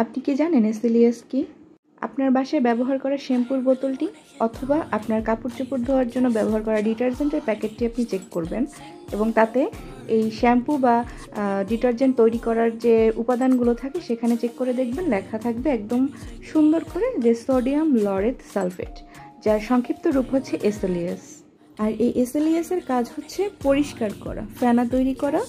আপনি কি জানেন এসএলইএস কি? আপনার বাসায় ব্যবহার করা শ্যাম্পুর বোতলটি অথবা আপনার কাপড় চোপড় ধোয়ার জন্য ব্যবহার করা ডিটারজেন্টের প্যাকেটটি আপনি চেক করবেন এবং তাতে এই শ্যাম্পু বা ডিটারজেন্ট তৈরি করার যে উপাদানগুলো থাকে সেখানে চেক করে দেখবেন লেখা থাকবে একদম সুন্দর করে যে সোডিয়াম লরেথ সালফেট, যার সংক্ষিপ্ত রূপ হচ্ছে এসএলইএস। আর এই এসএলইএস এর কাজ হচ্ছে পরিষ্কার করা, ফেনা তৈরি করা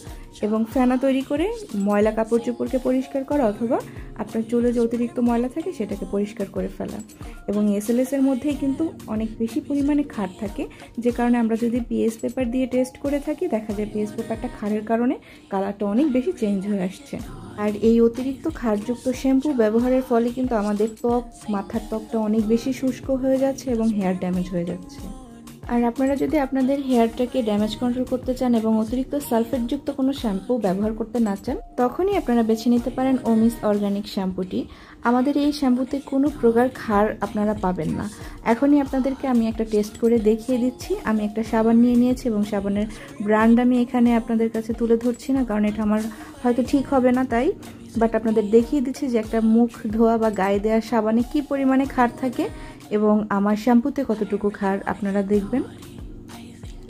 এবং ফেনা তৈরি করে ময়লা কাপড় চোপড়কে পরিষ্কার করা অথবা আপনার চুলে যে অতিরিক্ত ময়লা থাকে সেটাকে পরিষ্কার করে ফেলা। এবং এসএলইএস এর মধ্যেই কিন্তু অনেক বেশি পরিমাণে ক্ষার থাকে, যে কারণে আমরা যদি পিএস পেপার দিয়ে টেস্ট করে থাকি দেখা যায় পিএস পেপারটা ক্ষারের কারণে কালারটা অনেক বেশি চেঞ্জ হয়ে আসছে। আর এই অতিরিক্ত ক্ষারযুক্ত শ্যাম্পু ব্যবহারের ফলে কিন্তু আমাদের ত্বক, মাথার ত্বকটা অনেক বেশি শুষ্ক হয়ে যাচ্ছে এবং হেয়ার ড্যামেজ হয়ে যাচ্ছে। আর আপনারা যদি আপনাদের হেয়ারটাকে ড্যামেজ কন্ট্রোল করতে চান এবং অতিরিক্ত সালফেটযুক্ত কোনো শ্যাম্পু ব্যবহার করতে না চান, তখনই আপনারা বেছে নিতে পারেন ওমিস অর্গানিক শ্যাম্পুটি। আমাদের এই শ্যাম্পুতে কোনো প্রকার ক্ষার আপনারা পাবেন না। এখনই আপনাদেরকে আমি একটা টেস্ট করে দেখিয়ে দিচ্ছি। আমি একটা সাবান নিয়ে নিয়েছি এবং সাবানের ব্র্যান্ড আমি এখানে আপনাদের কাছে তুলে ধরছি না, কারণ এটা আমার হয়তো ঠিক হবে না তাই, বাট আপনাদের দেখিয়ে দিচ্ছি যে একটা মুখ ধোয়া বা গায়ে দেওয়া সাবানে কি পরিমাণে ক্ষার থাকে এবং আমার শ্যাম্পুতে কতটুকু ক্ষার আপনারা দেখবেন।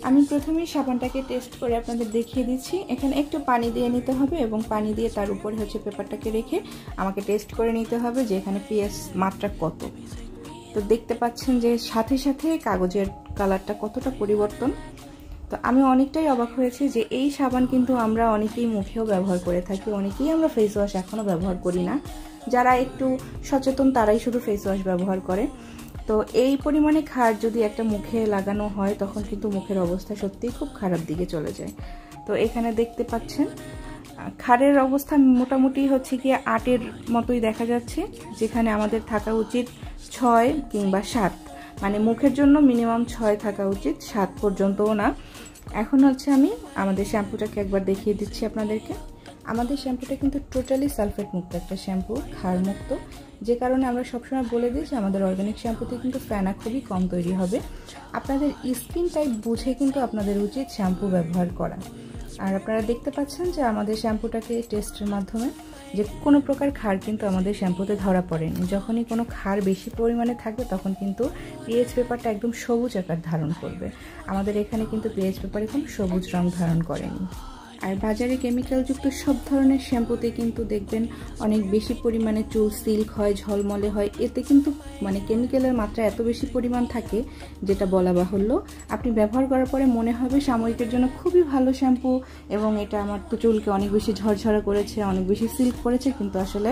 আমি প্রথমেই সাবানটাকে টেস্ট করে আপনাদের দেখিয়ে দিচ্ছি। এখানে একটু পানি দিয়ে নিতে হবে এবং পানি দিয়ে তার উপরে হচ্ছে পেপারটাকে রেখে আমাকে টেস্ট করে নিতে হবে যে এখানে পিএস মাত্রা কত। তো দেখতে পাচ্ছেন যে সাথে সাথে কাগজের কালারটা কতটা পরিবর্তন। তো আমি অনেকটাই অবাক হয়েছি যে এই সাবান কিন্তু আমরা অনেকেই মুখেও ব্যবহার করে থাকি, অনেকেই আমরা ফেস ওয়াশ এখনও ব্যবহার করি না। যারা একটু সচেতন তারাই শুধু ফেস ওয়াশ ব্যবহার করে। তো এই পরিমাণে ক্ষার যদি একটা মুখে লাগানো হয় তখন কিন্তু মুখের অবস্থা সত্যিই খুব খারাপ দিকে চলে যায়। তো এখানে দেখতে পাচ্ছেন ক্ষারের অবস্থা মোটামুটি হচ্ছে কি 8-এর মতোই দেখা যাচ্ছে, যেখানে আমাদের থাকা উচিত 6 কিংবা 7, মানে মুখের জন্য মিনিমাম 6 থাকা উচিত, 7 পর্যন্তও না। এখন হচ্ছে আমি আমাদের শ্যাম্পুটাকে একবার দেখিয়ে দিচ্ছি আপনাদেরকে। আমাদের শ্যাম্পুটা কিন্তু টোটালি সালফেট মুক্ত একটা শ্যাম্পু, ক্ষার মুক্ত, যে কারণে আমরা সবসময় বলে দিই যে আমাদের অর্গানিক শ্যাম্পুতে কিন্তু ফেনা খুবই কম তৈরি হবে। আপনাদের স্কিন টাইপ বুঝে কিন্তু আপনাদের উচিত শ্যাম্পু ব্যবহার করা। আর আপনারা দেখতে পাচ্ছেন যে আমাদের শ্যাম্পুটাকে টেস্টের মাধ্যমে যে কোনো প্রকার ক্ষার কিন্তু আমাদের শ্যাম্পুতে ধরা পড়েনি। যখনই কোনো ক্ষার বেশি পরিমাণে থাকবে তখন কিন্তু পিএইচ পেপারটা একদম সবুজ আকার ধারণ করবে। আমাদের এখানে কিন্তু পিএইচ পেপার এখন সবুজ রং ধারণ করেনি। আর বাজারে কেমিক্যালযুক্ত সব ধরনের শ্যাম্পুতে কিন্তু দেখবেন অনেক বেশি পরিমাণে চুল সিল্ক হয়, ঝলমলে হয়। এতে কিন্তু মানে কেমিক্যালের মাত্রা এত বেশি পরিমাণ থাকে যেটা বলা বাহুল্য। আপনি ব্যবহার করার পরে মনে হবে সাময়িকের জন্য খুবই ভালো শ্যাম্পু এবং এটা আমার তো চুলকে অনেক বেশি ঝরঝরা করেছে, অনেক বেশি সিল্ক করেছে, কিন্তু আসলে